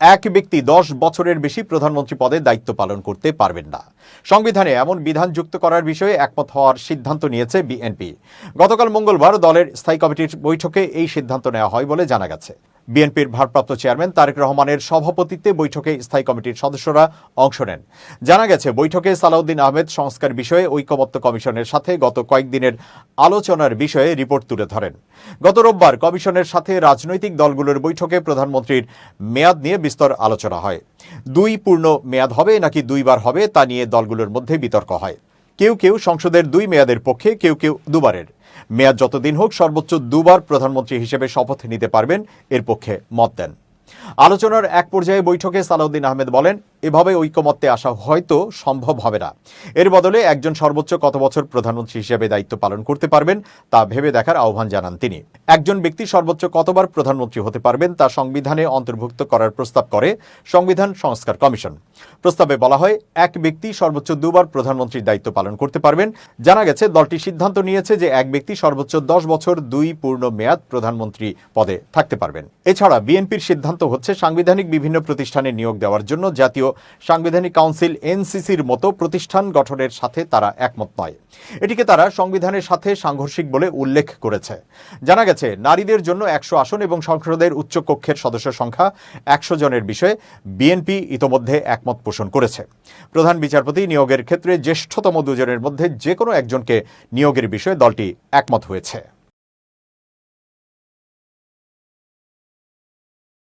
এক ব্যক্তি 10 বছরের বেশি প্রধানমন্ত্রী পদে দায়িত্ব পালন করতে পারবেন না। সংবিধানে এমন বিধান যুক্ত করার বিষয়ে একমত হওয়ার সিদ্ধান্ত নিয়েছে বিএনপি। গতকাল মঙ্গলবার দলের স্থায়ী কমিটির বৈঠকে এই সিদ্ধান্ত নেওয়া হয় বলে জানা গেছে। বিএনপির ভারপ্রাপ্ত চেয়ারম্যান তারেক রহমানের সভাপতিত্বে বৈঠকে স্থায়ী কমিটির সদস্যরা অংশ নেন। জানা গেছে, বৈঠকে সালাউদ্দিন আহমেদ সংস্কার বিষয়ে ঐকমত্য কমিশনের সাথে গত কয়েকদিনের আলোচনার বিষয়ে রিপোর্ট তুলে ধরেন। গত রোববার কমিশনের সাথে রাজনৈতিক দলগুলোর বৈঠকে প্রধানমন্ত্রীর মেয়াদ নিয়ে বিস্তর আলোচনা হয়। 2 পূর্ণ মেয়াদ হবে নাকি 2 বার হবে তা নিয়ে দলগুলোর মধ্যে বিতর্ক হয়। কেউ কেউ সংসদের 2 মেয়াদের পক্ষে, কেউ কেউ 2 বারের। মেয়াদ যতদিন হোক সর্বোচ্চ 2 বার প্রধানমন্ত্রী হিসেবে শপথ নিতে পারবেন এর পক্ষে মত দেন। আলোচনার এক পর্যায়ে বৈঠকে সালাউদ্দিন আহমেদ বলেন, এভাবে ঐকমত্যে আসা হয়তো সম্ভব হবে না। এর বদলে একজন সর্বোচ্চ কত বছর প্রধানমন্ত্রী হিসেবে দায়িত্ব পালন করতে পারবেন তা ভেবে দেখার আহ্বান জানান তিনি। একজন ব্যক্তি সর্বোচ্চ কতবার প্রধানমন্ত্রী হতে পারবেন তা সংবিধানে অন্তর্ভুক্ত করার প্রস্তাব করে সংবিধান সংস্কার কমিশন। প্রস্তাবে বলা হয়, এক ব্যক্তি সর্বোচ্চ 2 বার প্রধানমন্ত্রীর দায়িত্ব পালন করতে পারবেন। জানা গেছে, দলটি সিদ্ধান্ত নিয়েছে যে এক ব্যক্তি সর্বোচ্চ 10 বছর 2 পূর্ণ মেয়াদ প্রধানমন্ত্রী পদে থাকতে পারবেন। এছাড়া বিএনপির সিদ্ধান্ত হচ্ছে সাংবিধানিক বিভিন্ন প্রতিষ্ঠানে নিয়োগ দেওয়ার জন্য জাতীয় সাংবিধানিক কাউন্সিল এনসিসির মতো প্রতিষ্ঠান গঠনের সাথে তারা একমত নয়। এটিকে তারা সংবিধানের সাথে সাংঘর্ষিক বলে উল্লেখ করেছে। জানা গেছে, নারীদের জন্য 100 আসন এবং সংসদের উচ্চ কক্ষের সদস্য সংখ্যা 100 জনের বিষয়ে বিএনপি ইতোমধ্যে একমত পোষণ করেছে। প্রধান বিচারপতি নিয়োগের ক্ষেত্রে জ্যেষ্ঠতম 2 জনের মধ্যে যে কোনো একজনকে নিয়োগের বিষয়ে দলটি একমত হয়েছে।